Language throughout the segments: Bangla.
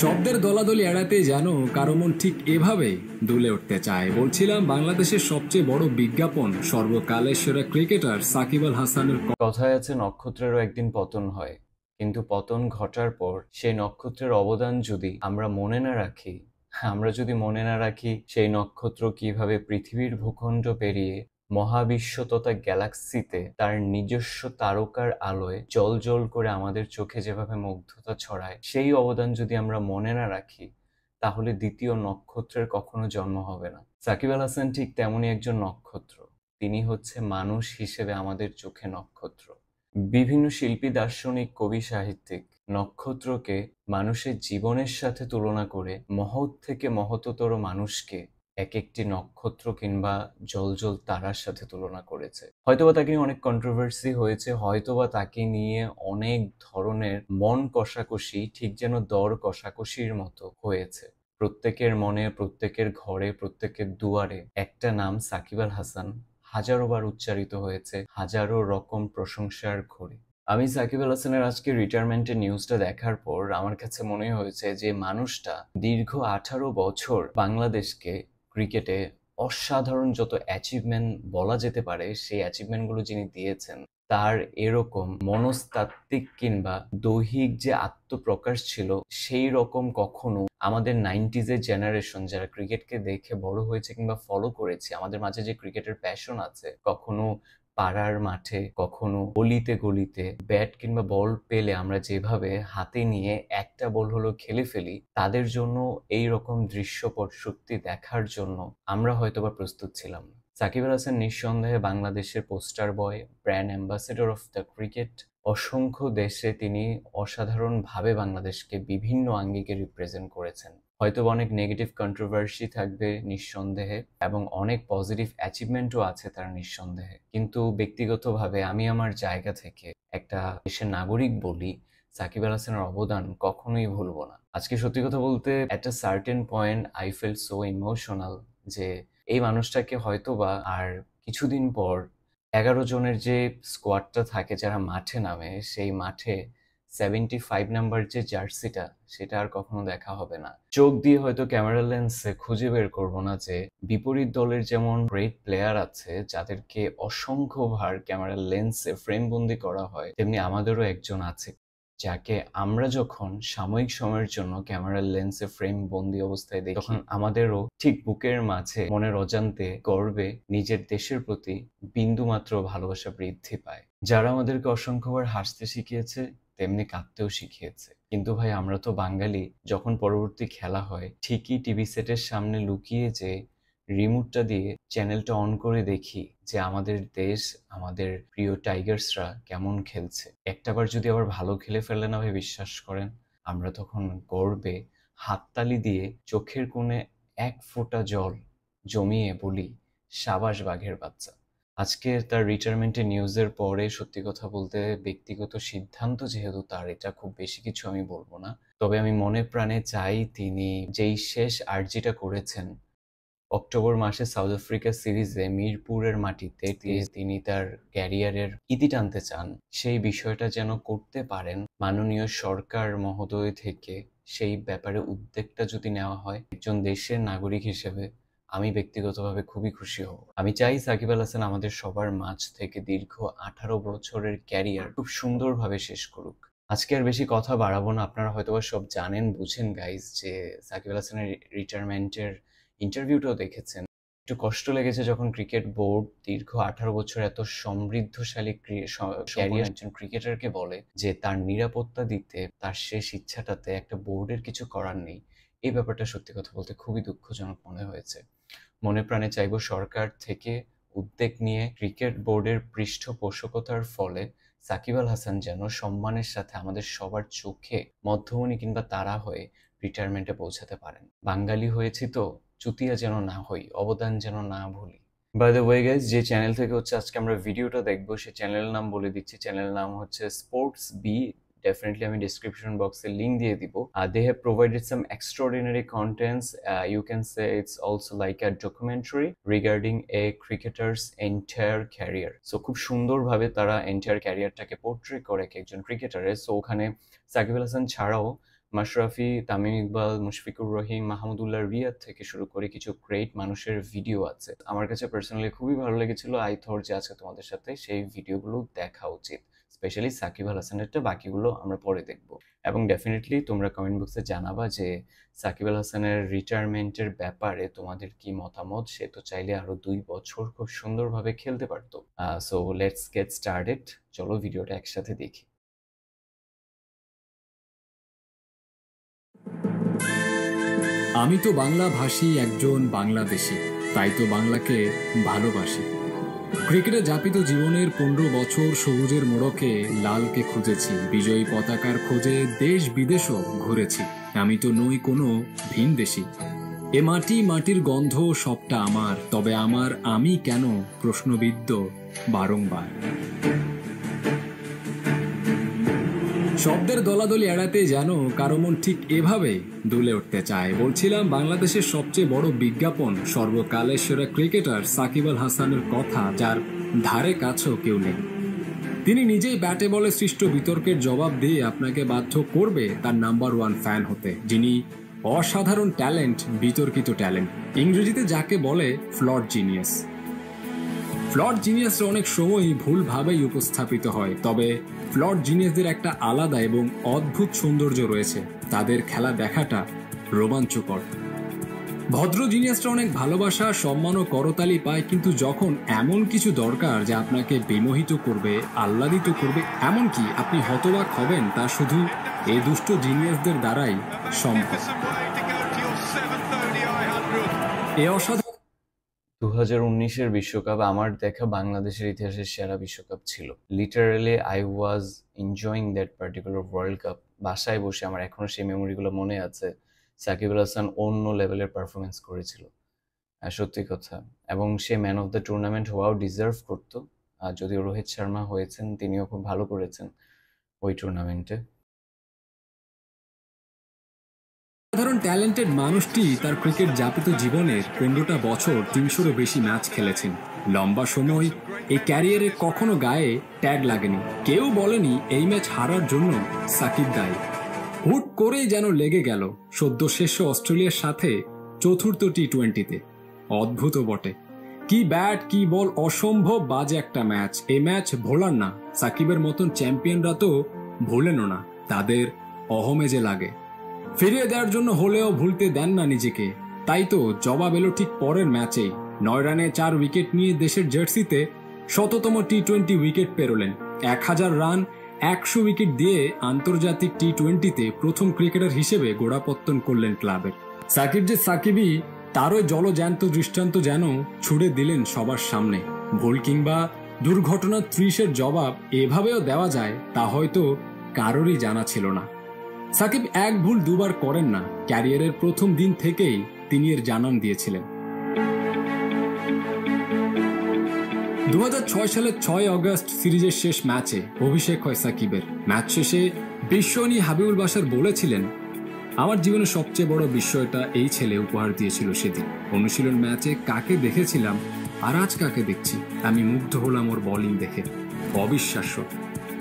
শব্দের দলাদলি এড়াতে যেন কারো মন ঠিক এভাবেই দুলে উঠতে চায়। বলছিলাম বাংলাদেশের সবচেয়ে বড় বিজ্ঞাপন সর্বকালের সেরা ক্রিকেটার সাকিব আল হাসানের কথায় আছে নক্ষত্রেরও একদিন পতন হয়, কিন্তু পতন ঘটার পর সেই নক্ষত্রের অবদান যদি আমরা মনে না রাখি, সেই নক্ষত্র কিভাবে পৃথিবীর ভূখণ্ড পেরিয়ে মহাবিশ্ব তথা গ্যালাক্সিতে তার নিজস্ব তারকার আলোয় জ্বলজ্বল করে আমাদের চোখে যেভাবে মুগ্ধতা ছড়ায়, সেই অবদান যদি আমরা মনে না রাখি, তাহলে দ্বিতীয় নক্ষত্রের কখনো জন্ম হবে না। সাকিব আল হাসান ঠিক তেমনই একজন নক্ষত্র। তিনি হচ্ছে মানুষ হিসেবে আমাদের চোখে নক্ষত্র। বিভিন্ন শিল্পী, দার্শনিক, কবি, সাহিত্যিক নক্ষত্রকে মানুষের জীবনের সাথে তুলনা করে মহৎ থেকে মহত্তর মানুষকে এক একটি নক্ষত্র কিংবা জ্বলজ্বল তারার সাথে তুলনা করেছে। হয়তোবা তাকে নিয়ে অনেক কন্ট্রোভার্সি হয়েছে, হয়তোবা তাকে নিয়ে অনেক ধরনের মন কষাকষি, ঠিক যেন দর কষাকষির মতো হয়েছে। প্রত্যেকের মনে, প্রত্যেকের ঘরে, প্রত্যেকের দুয়ারে একটা নাম সাকিব আল হাসান হাজারো বার উচ্চারিত হয়েছে, হাজারো রকম প্রশংসার ঘোরে। আমি সাকিব আল হাসানের আজকে রিটায়ারমেন্টের নিউজটা দেখার পর আমার কাছে মনে হয়েছে যে মানুষটা দীর্ঘ 18 বছর বাংলাদেশকে ক্রিকেটে অসাধারণ যত অ্যাচিভমেন্ট বলা যেতে পারে সেই অ্যাচিভমেন্টগুলো যিনি দিয়েছেন, তার এরকম মনস্তাত্ত্বিক কিংবা দৈহিক যে আত্মপ্রকাশ ছিল সেই রকম কখনো আমাদের 90s-এর জেনারেশন যারা ক্রিকেটকে দেখে বড় হয়েছে কিংবা ফলো করেছে, আমাদের মাঝে যে ক্রিকেটের প্যাশন আছে, কখনো পাড়ার মাঠে, কখনো গলিতে গলিতে ব্যাট কিংবা বল পেলে আমরা যেভাবে হাতে নিয়ে একটা বল হলো খেলে ফেলি, তাদের জন্য এই রকম দৃশ্যপট সত্যি দেখার জন্য আমরা হয়তোবা প্রস্তুত ছিলাম না। সাকিব আল হাসান নিঃসন্দেহে বাংলাদেশের poster boy, brand ambassador of the cricket. অসংখ্য দেশে তিনি অসাধারণভাবে বাংলাদেশকে বিভিন্ন আঙ্গিকে রিপ্রেজেন্ট করেছেন। হয়তো অনেক নেগেটিভ কন্ট্রোভার্সি থাকবে নিঃসন্দেহে, এবং অনেক পজিটিভ অ্যাচিভমেন্টও আছে তার নিঃসন্দেহে, কিন্তু ব্যক্তিগতভাবে আমি আমার জায়গা থেকে একটা দেশের নাগরিক বলি, সাকিব আল হাসানের অবদান কখনোই ভুলবো না। আজকে সত্যি কথা বলতে at a certain point I fell so emotional যে এই মানুষটাকে হয়তোবা আর কিছুদিন পর 11 জনের যে স্কোয়াডটা থাকে যারা মাঠে নামে, সেই মাঠে 75 নাম্বার যে জার্সিটা, সেটা আর কখনো দেখা হবে না। চোখ দিয়ে হয়তো ক্যামেরা লেন্সে খুঁজে বের করবো না যে বিপরীত দলের যেমন গ্রেট প্লেয়ার আছে যাদেরকে অসংখ্যবার ক্যামেরা লেন্সে ফ্রেম বন্দি করা হয়, তেমনি আমাদেরও একজন আছে যাকে আমরা যখন সাময়িক সময়ের জন্য ক্যামেরার লেন্সে ফ্রেম বন্দি অবস্থায় দেখি, তখন আমাদেরও ঠিক বুকের মাঝে মনের অজান্তে গর্বে নিজের দেশের প্রতি বিন্দুমাত্র ভালোবাসা বৃদ্ধি পায়। যারা আমাদেরকে অসংখ্যবার হাসতে শিখিয়েছে, তেমনি কাঁদতেও শিখিয়েছে। কিন্তু ভাই, আমরা তো বাঙালি, যখন পরবর্তী খেলা হয় ঠিকই টিভি সেটের সামনে লুকিয়ে যে রিমোটটা দিয়ে চ্যানেলটা অন করে দেখি যে আমাদের দেশ, আমাদের প্রিয় টাইগার্সরা কেমন খেলছে। একটাবার যদি আবার ভালো খেলে ফেলে না ভাই, বিশ্বাস করেন আমরা তখন গর্বে হাততালি দিয়ে চোখের কোণে এক ফোঁটা জল জমিয়ে বলি, সাবাস বাঘের বাচ্চা। আজকে তার রিটায়ারমেন্টের নিউজের পরে সত্যি কথা বলতে ব্যক্তিগত সিদ্ধান্ত যেহেতু তার, এটা খুব বেশি কিছু আমি বলবো না। তবে আমি মনে প্রাণে চাই তিনি যেই শেষ আর্জিটা করেছেন অক্টোবর মাসে সাউথ আফ্রিকা সিরিজে মিরপুরের মাটিতে তিনি তার ক্যারিয়ারের ইতি টানতে চান, সেই বিষয়টা যেন করতে পারেন। মাননীয় সরকার মহোদয় থেকে সেই ব্যাপারে উদ্যোগটা যদি নেওয়া হয়, একজন দেশের নাগরিক হিসেবে আমি ব্যক্তিগতভাবে খুবই খুশি হব। আমি চাই সাকিব আল হাসান আমাদের সবার মাঝ থেকে দীর্ঘ 18 বছরের ক্যারিয়ার খুব সুন্দরভাবে শেষ করুক। আজকে আর বেশি কথা বাড়াবো না, আপনারা হয়তোবা সব জানেন বুঝেন গাইজ যে সাকিব আল হাসানের রিটায়ারমেন্টের ইন্টারভিউটাও দেখেছেন। একটু কষ্ট লেগেছে যখন ক্রিকেট বোর্ড দীর্ঘ 18 বছর এত সমৃদ্ধশালী ক্যারিয়ার একজন ক্রিকেটারকে বলে যে তার নিরাপত্তা দিতে তার শেষ ইচ্ছাটাতে একটা বোর্ডের কিছু করার নেই। এই ব্যাপারটা সত্যি কথা বলতে খুবই দুঃখজনক মনে হয়েছে। মনে প্রাণে চাইব সরকার থেকে উদ্যোগ নিয়ে ক্রিকেট বোর্ডের পৃষ্ঠপোষকতার ফলে সাকিব আল হাসান যেন সম্মানের সাথে আমাদের সবার চোখে মধ্যমণি কিংবা তারা হয়ে রিটায়ারমেন্টে পৌঁছাতে পারেন। বাঙালি হয়েছি তো চুতিয়া যেন না হই, অবদান যেন না ভুলি। বাই দ্য ওয়ে গাইজ, যে চ্যানেল থেকে হচ্ছে আজকে আমরা ভিডিওটা দেখবো, সেই চ্যানেলের নাম বলে দিচ্ছি। চ্যানেলের নাম হচ্ছে স্পোর্টস বি। Definitely আমি description box এ link দিয়ে দিব। They have provided some extraordinary contents. You can say it's also like a documentary regarding a cricketer's entire career. So খুব সুন্দরভাবে তারা entire ক্যারিয়ারটাকে পোর্ট্রে করে একজন ক্রিকেটারের। সো ওখানে সাকিব আল হাসান ছাড়াও মাশরাফি, তামিম ইকবাল, মুশফিকুর রহিম, মাহমুদুল্লাহ রিয়াদ থেকে শুরু করে কিছু গ্রেট মানুষের ভিডিও আছে। আমার কাছে পার্সোনালি খুবই ভালো লেগেছিল। আই থট যে আজকে তোমাদের সাথে সেই ভিডিওগুলো দেখা উচিত, স্পেশালি সাকিব আল হাসানেরটা, বাকিগুলো আমরা পরে দেখব। এবং ডেফিনেটলি তোমরা কমেন্ট বক্সে জানাবা যে সাকিব আল হাসানের রিটায়ারমেন্টের ব্যাপারে তোমাদের কি মতামত। সে তো চাইলে আরো 2 বছর খুব সুন্দরভাবে খেলতে পারতো। So let's get started. চলো ভিডিওটা একসাথে দেখি। আমি তো বাংলা ভাষী একজন বাংলাদেশি, তাই তো বাংলাকে ভালোবাসি। ক্রিকেটে যাপিত জীবনের 15 বছর সবুজের মোড়কে লালকে খুঁজেছি, বিজয়ী পতাকার খোঁজে দেশ বিদেশও ঘুরেছি। আমি তো নই কোনো ভিনদেশী। এ মাটি, মাটির গন্ধ সবটা আমার, তবে আমার আমি কেন প্রশ্নবিদ্ধ বারংবার। শব্দের দলাদলি এড়াতে যেন কারো মন ঠিক এভাবে দুলে উঠতে চায়। বলছিলাম বাংলাদেশের সবচেয়ে বড় বিজ্ঞাপন, সর্বকালের সেরা ক্রিকেটার সাকিব আল হাসানের কথা, যার ধারে কাছেও কেউ নেই। তিনি নিজেই ব্যাটে বলে সৃষ্ট বিতর্কের জবাব দিয়ে আপনাকে বাধ্য করবে তার নাম্বার 1 ফ্যান হতে, যিনি অসাধারণ ট্যালেন্ট, বিতর্কিত ট্যালেন্ট, ইংরেজিতে যাকে বলে ফ্লড জিনিয়াস। ফ্লড জিনিয়াসরা অনেক সময়ই ভুলভাবেই উপস্থাপিত হয়, তবে ফ্লড জিনিয়াসদের একটা আলাদা এবং অদ্ভুত সৌন্দর্য রয়েছে। তাদের খেলা দেখাটা রোমাঞ্চকর। ভদ্র জিনিয়াসরা অনেক ভালোবাসা, সম্মান ও করতালি পায়, কিন্তু যখন এমন কিছু দরকার যা আপনাকে বিমোহিত করবে, আহ্লাদিত করবে, এমনকি আপনি হতবাক হবেন, তা শুধু এই দুষ্ট জিনিয়াসদের দ্বারাই সম্ভব। এ অসাধারণ 2019-এর বিশ্বকাপ আমার দেখা বাংলাদেশের ইতিহাসের সেরা বিশ্বকাপ ছিল। Literally I was enjoying that particular world cup. বাসায় বসে আমার এখনো সেই মেমোরিগুলো মনে আছে। সাকিব আল হাসান অন্য লেভেলের পারফরমেন্স করেছিল, সত্যি কথা। এবং সে ম্যান অফ দ্য টুর্নামেন্ট হওয়াও ডিজার্ভ করতো। আর যদিও রোহিত শর্মা হয়েছেন, তিনিও খুব ভালো করেছেন ওই টুর্নামেন্টে। সাধারণ ট্যালেন্টেড মানুষটি তার ক্রিকেট যাপিত জীবনের 15টা বছর 300-এরও বেশি ম্যাচ খেলেছেন। লম্বা সময় এই ক্যারিয়ারে কখনো গায়ে ট্যাগ লাগেনি, কেউ বলেনি এই ম্যাচ হারার জন্য সাকিব দায়ী। হুট করেই যেন লেগে গেল সদ্য শেষ অস্ট্রেলিয়ার সাথে চতুর্থ টি-20-তে। অদ্ভুত বটে, কি ব্যাট কি বল, অসম্ভব বাজে একটা ম্যাচ। এই ম্যাচ ভোলার না। সাকিবের মতন চ্যাম্পিয়নরা তো ভোলেনও না, তাদের অহমেজে লাগে। ফিরিয়ে দেওয়ার জন্য হলেও ভুলতে দেন না নিজেকে। তাই তো জবাব এলো ঠিক পরের ম্যাচেই। 9 রানে 4 উইকেট নিয়ে দেশের জার্সিতে 100তম টি-20 উইকেট পেরোলেন। 1000 রান 100 উইকেট দিয়ে আন্তর্জাতিক টি-20-তে প্রথম ক্রিকেটার হিসেবে গোড়াপত্তন করলেন ক্লাবের। সাকিব যে সাকিবই, তারই জলজ্যান্ত দৃষ্টান্ত যেন ছুড়ে দিলেন সবার সামনে। ভুল কিংবা দুর্ঘটনার 30-এর জবাব এভাবেও দেওয়া যায়, তা হয়তো কারোরই জানা ছিল না। সাকিব এক ভুল দুবার করেন না। ক্যারিয়ারের প্রথম দিন থেকেই তিনি এর জানান দিয়েছিলেন। 2006 সালের 6 অগস্ট সিরিজের শেষ ম্যাচে অভিষেক হয় সাকিবের। ম্যাচ শেষে বিশ্বনী হাবিবুল বাশার বলেছিলেন, আমার জীবনের সবচেয়ে বড় বিস্ময়টা এই ছেলে উপহার দিয়েছিল সেদিন। অনুশীলন ম্যাচে কাকে দেখেছিলাম আর আজ কাকে দেখছি, আমি মুগ্ধ হলাম ওর বোলিং দেখে। অবিশ্বাস্য।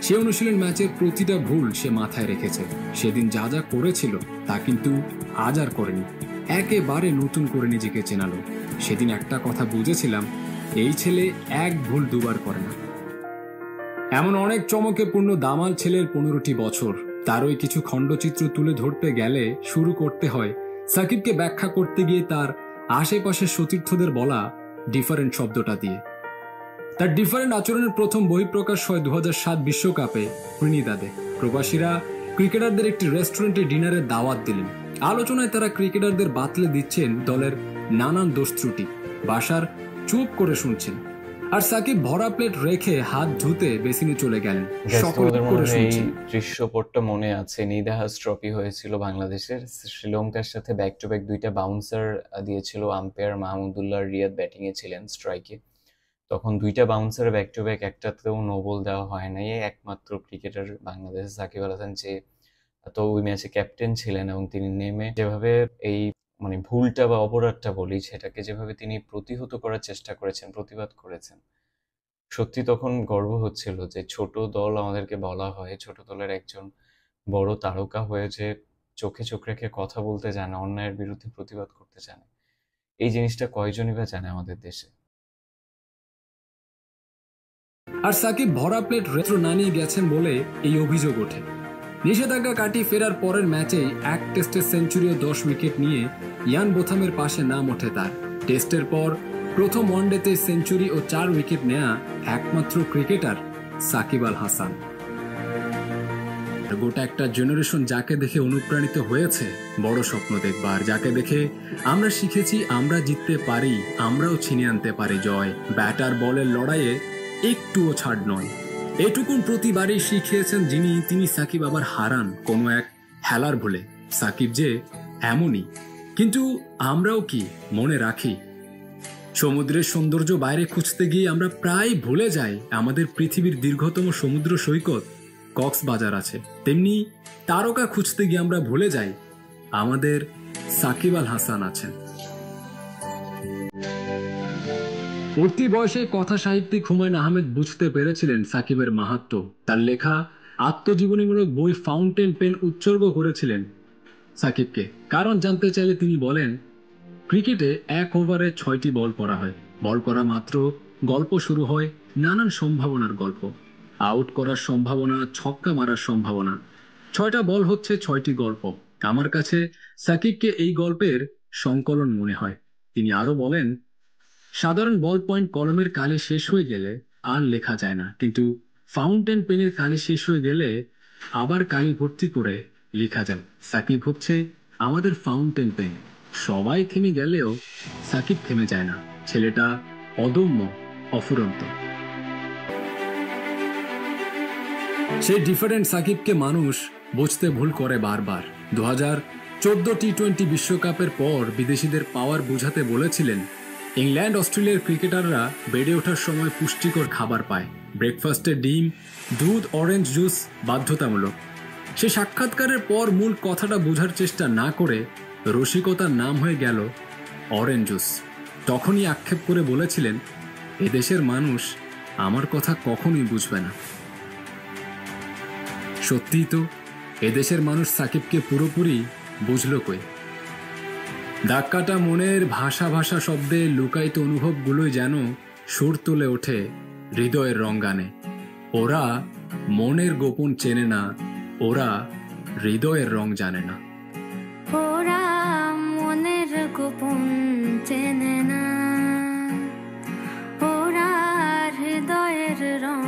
সে অনুশীলন ম্যাচের প্রতিটা ভুল সে মাথায় রেখেছে। সেদিন যা যা করেছিল তা কিন্তু আজ আর করেনি, একেবারে নতুন করে নিজেকে চেনালো। সেদিন একটা কথা বুঝেছিলাম, এই ছেলে এক ভুল দুবার করে না। এমন অনেক চমকে পূর্ণ দামাল ছেলের 15টি বছর। তারই কিছু খণ্ডচিত্র তুলে ধরতে গেলে শুরু করতে হয় সাকিবকে ব্যাখ্যা করতে গিয়ে তার আশেপাশের সতীর্থদের বলা ডিফারেন্ট শব্দটা দিয়ে। তার ডিফারেন্ট আচরণের প্রথম বহিঃপ্রকাশ হয় 2007 বিশ্বকাপে ত্রিনিদাদে। প্রবাসীরা ক্রিকেটারদের একটি রেস্টুরেন্টে ডিনারের দাওয়াত দিলেন। আলোচনায় তারা ক্রিকেটারদের বাতলে দিচ্ছেন দলের নানান দোষ ত্রুটি। বাশার চুপ করে শুনছেন, আর সাকিব ভরা প্লেট রেখে হাত ধুতে বেসিনে চলে গেলেন। সকলে করে শুনছেন। দৃশ্যপটটা মনে আছে, নিদাহাস ট্রফি হয়েছিল বাংলাদেশের। শ্রীলঙ্কার সাথে ব্যাক টু ব্যাক 2টা বাউন্সার দিয়েছিল আম্পায়ার। মাহমুদুল্লাহ রিয়াদ ব্যাটিং এ ছিলেন স্ট্রাইকে। তখন 2টা বাউন্সার ব্যাক টু ব্যাক, একটাতেও নো বল দেওয়া হয় নাই। একমাত্র ক্রিকেটার বাংলাদেশের সাকিব আল হাসান, যে তো ওই ম্যাচে ক্যাপ্টেন ছিলেন, এবং তিনি নেমে যেভাবে এই ভুলটা বা অপরাধটা বলি, সেটাকে যেভাবে তিনি প্রতিহত করার চেষ্টা করেছেন, প্রতিবাদ করেছেন, সত্যি তখন গর্ব হচ্ছিল যে ছোট দল আমাদেরকে বলা হয়, ছোট দলের একজন বড় তারকা হয়ে যে চোখে চোখ রেখে কথা বলতে জানে, অন্যায়ের বিরুদ্ধে প্রতিবাদ করতে জানে। এই জিনিসটা কয়জনই বা জানে আমাদের দেশে? আর সাকিব ভরা প্লেট রেট্রো না নিয়ে গেছেন বলে এই অভিযোগ ওঠে। নিষেধাজ্ঞা কাটিয়ে ফেরার পরের ম্যাচেই এক টেস্টের সেঞ্চুরি ও 10 উইকেট নিয়ে ইয়ান বোথামের পাশে নাম ওঠে তার। টেস্টের পর প্রথম ওয়ানডেতে সেঞ্চুরি ও 4 উইকেট নেয়া একমাত্র ক্রিকেটার সাকিব আল হাসান। গোটা একটা জেনারেশন যাকে দেখে অনুপ্রাণিত হয়েছে বড় স্বপ্ন দেখবার, যাকে দেখে আমরা শিখেছি আমরা জিততে পারি, আমরাও ছিনিয়ে আনতে পারি জয়। ব্যাটার বলের লড়াইয়ে একটুও ছাড় নয়, এটুকুন প্রতিবারই শিখিয়েছেন তিনি সাকিব আবার হারান কোনো এক হেলার ভুলে। সাকিব যে এমনই, কিন্তু আমরাও কি মনে রাখি? সমুদ্রের সৌন্দর্য বাইরে খুঁজতে গিয়ে আমরা প্রায় ভুলে যাই আমাদের পৃথিবীর দীর্ঘতম সমুদ্র সৈকত কক্সবাজার আছে। তেমনি তারকা খুঁজতে গিয়ে আমরা ভুলে যাই আমাদের সাকিব আল হাসান আছেন। উঠতি বয়সে কথা সাহিত্যিক হুমায়ুন আহমেদ বুঝতে পেরেছিলেন সাকিবের মাহাত্ম্য। তার লেখা আত্মজীবনীমূলক বই ফাউন্টেন পেন উৎসর্গ করেছিলেন সাকিবকে। কারণ জানতে চাইলে তিনি বলেন, ক্রিকেটে 1 ওভারে 6টি বল করা হয়। বল করা মাত্র গল্প শুরু হয় নানান সম্ভাবনার গল্প। আউট করার সম্ভাবনা, ছক্কা মারার সম্ভাবনা। 6টা বল হচ্ছে 6টি গল্প। আমার কাছে সাকিবকে এই গল্পের সংকলন মনে হয়। তিনি আরো বলেন, সাধারণ বল পয়েন্ট কলমের কালি শেষ হয়ে গেলে আর লেখা যায় না, কিন্তু ফাউন্টেন পেনের কালি শেষ হয়ে গেলে আবার কালি ভর্তি করে লেখা যায়। সাকিব হচ্ছে আমাদের ফাউন্টেন পেন। সবাই থেমে গেলেও সাকিব থেমে যায় না। ছেলেটা অদম্য, অফুরন্ত। সেই ডিফারেন্ট সাকিবকে মানুষ বুঝতে ভুল করে বারবার। 2014 টি-20 বিশ্বকাপের পর বিদেশিদের পাওয়ার বোঝাতে বলেছিলেন, ইংল্যান্ড অস্ট্রেলিয়ার ক্রিকেটাররা বেড়ে ওঠার সময় পুষ্টিকর খাবার পায়। ব্রেকফাস্টে ডিম, দুধ, অরেঞ্জ জুস বাধ্যতামূলক। সে সাক্ষাৎকারের পর মূল কথাটা বোঝার চেষ্টা না করে রসিকতার নাম হয়ে গেল অরেঞ্জ জুস। তখনই আক্ষেপ করে বলেছিলেন, এদেশের মানুষ আমার কথা কখনোই বুঝবে না। সত্যিই তো, এদেশের মানুষ সাকিবকে পুরোপুরি বুঝলো কই। ধাক্কাটা মনের ভাষা ভাষা শব্দে লুকায়িত অনুভবগুলোই যেন সুর তুলে ওঠে হৃদয়ের রঙ্গানে। ওরা মনের গোপন চেনে না, ওরা হৃদয়ের রং জানে না। ওরা মনের গোপন চেনে না, ওরা হৃদয়ের রং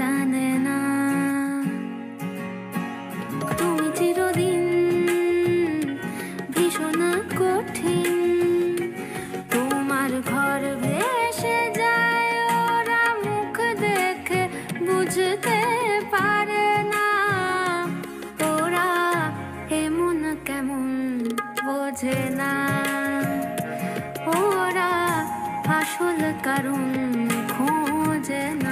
জানে না। তুমি চিরদিন ভীষণ কঠিন, তোমার ঘর ভেসে যায়, ওরা মুখ দেখে বুঝতে পারে না। ওরা এমন কেমন বোঝে না, ওরা আসল কারণ খোঁজে না।